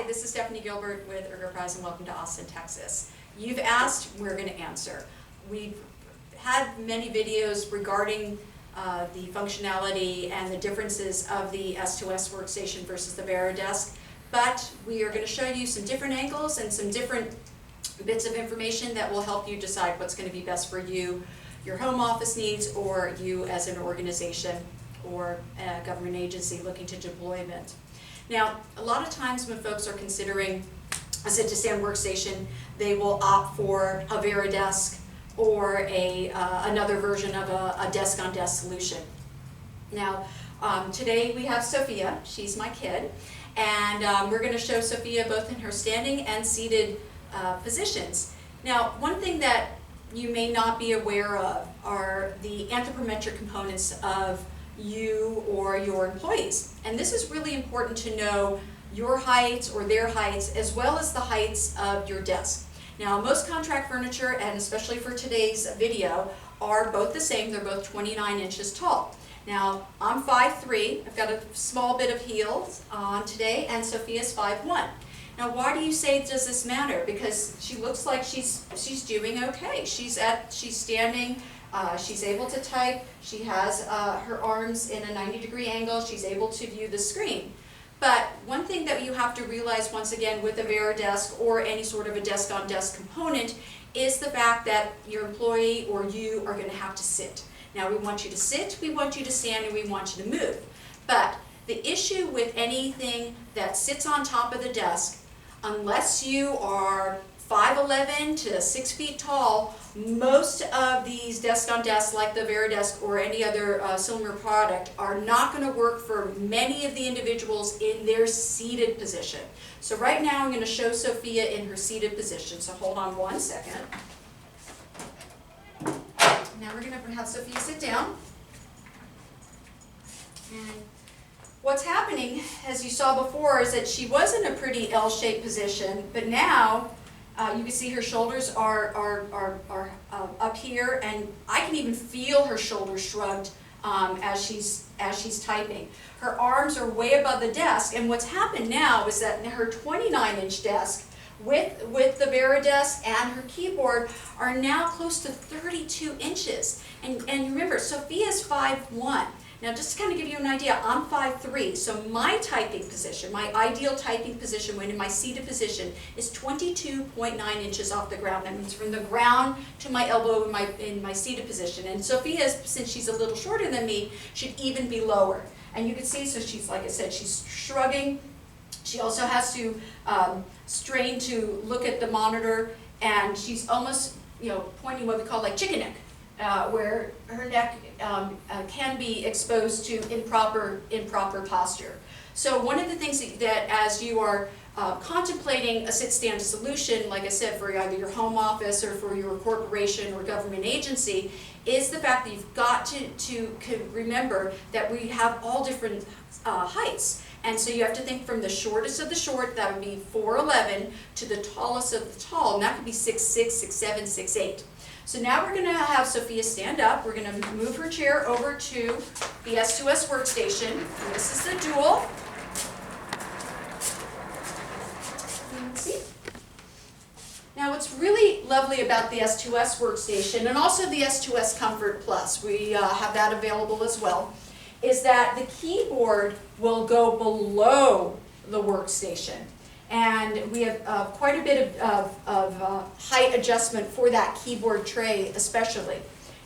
Hi, this is Stephanie Gilbert with Ergoprise and welcome to Austin, Texas. You've asked, we're going to answer. We've had many videos regarding the functionality and the differences of the S2S workstation versus the Varidesk, but we are going to show you some different angles and some different bits of information that will help you decide what's going to be best for you, your home office needs, or you as an organization or a government agency looking to deployment. Now, a lot of times when folks are considering a sit-to-stand workstation, they will opt for a Varidesk or another version of a desk-on-desk solution. Now, today we have Sophia. She's my kid, and we're going to show Sophia both in her standing and seated positions. Now, one thing that you may not be aware of are the anthropometric components of you or your employees. And this is really important to know your heights or their heights as well as the heights of your desk. Now, most contract furniture, and especially for today's video, are both the same. They're both 29 inches tall. Now, I'm 5'3". I've got a small bit of heels on today, and Sophia's 5'1". Now, why do you say does this matter? Because she looks like she's doing okay. She's standing. She's able to type, she has her arms in a 90-degree angle, she's able to view the screen. But one thing that you have to realize once again with a Varidesk or any sort of a desk-on-desk component is the fact that your employee or you are going to have to sit. Now we want you to sit, we want you to stand, and we want you to move. But the issue with anything that sits on top of the desk, unless you are 5'11" to 6 feet tall, most of these desk-on-desk, like the Varidesk or any other similar product, are not going to work for many of the individuals in their seated position. So right now I'm going to show Sophia in her seated position. So hold on one second. Now we're going to have Sophia sit down. And what's happening, as you saw before, is that she was in a pretty L-shaped position, but now you can see her shoulders are up here, and I can even feel her shoulders shrugged as she's typing. Her arms are way above the desk, and what's happened now is that her 29-inch desk with the Varidesk and her keyboard are now close to 32 inches. And remember, Sophia's 5'1". Now, just to kind of give you an idea, I'm 5'3", so my typing position, my ideal typing position when in my seated position is 22.9 inches off the ground. That means from the ground to my elbow in my seated position. And Sophia's, since she's a little shorter than me, should even be lower. And you can see, so she's, like I said, she's shrugging. She also has to strain to look at the monitor, and she's almost, pointing what we call like chicken neck. Where her neck can be exposed to improper posture. So one of the things that as you are contemplating a sit-stand solution, like I said, for either your home office or for your corporation or government agency, is the fact that you've got to remember that we have all different heights. And so you have to think from the shortest of the short, that would be 4'11", to the tallest of the tall, and that could be 6'6", 6'7", 6'8". So now we're going to have Sophia stand up. We're going to move her chair over to the S2S workstation. And this is the dual. See? Now what's really lovely about the S2S workstation, and also the S2S Comfort Plus, we have that available as well, is that the keyboard will go below the workstation. And we have quite a bit of height adjustment for that keyboard tray especially.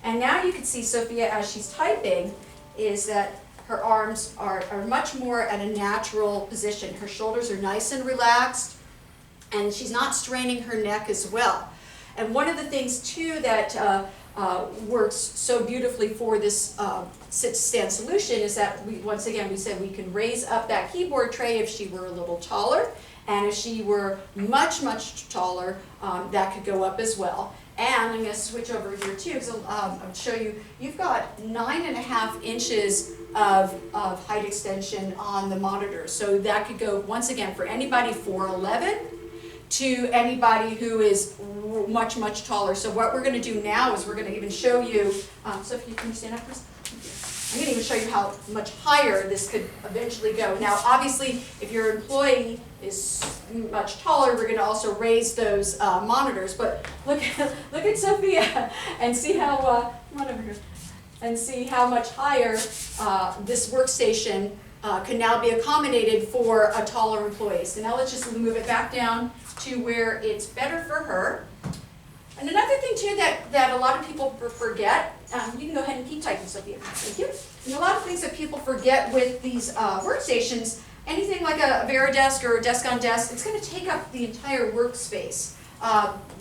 And now you can see Sophia as she's typing is that her arms are much more at a natural position. Her shoulders are nice and relaxed, and she's not straining her neck as well. And one of the things too that works so beautifully for this sit-stand solution is that once again we said we can raise up that keyboard tray if she were a little taller. And if she were much, much taller, that could go up as well. And I'm going to switch over here too, because I'll show you, you've got 9.5 inches of height extension on the monitor. So that could go, once again, for anybody 4'11" to anybody who is much, much taller. So what we're going to do now is we're going to even show you, Sophie, can you stand up, please? I'm going to even show you how much higher this could eventually go. Now, obviously, if your employee is much taller, we're going to also raise those monitors. But look at Sophia and see how come on over here, and see how much higher this workstation can now be accommodated for a taller employee. So now let's just move it back down to where it's better for her. And another thing too that a lot of people forget, you can go ahead and keep typing, Sophia. Thank you. And a lot of things that people forget with these workstations, anything like a Varidesk or a desk on desk, it's going to take up the entire workspace.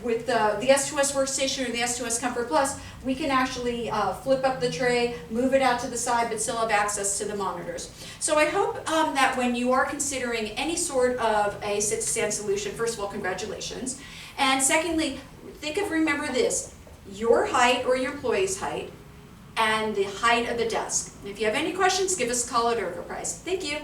With the S2S workstation or the S2S Comfort Plus, we can actually flip up the tray, move it out to the side, but still have access to the monitors. So I hope that when you are considering any sort of a sit-to-stand solution, first of all, congratulations. And secondly, remember this, your height or your employee's height and the height of the desk. If you have any questions, give us a call at Ergoprise. Thank you.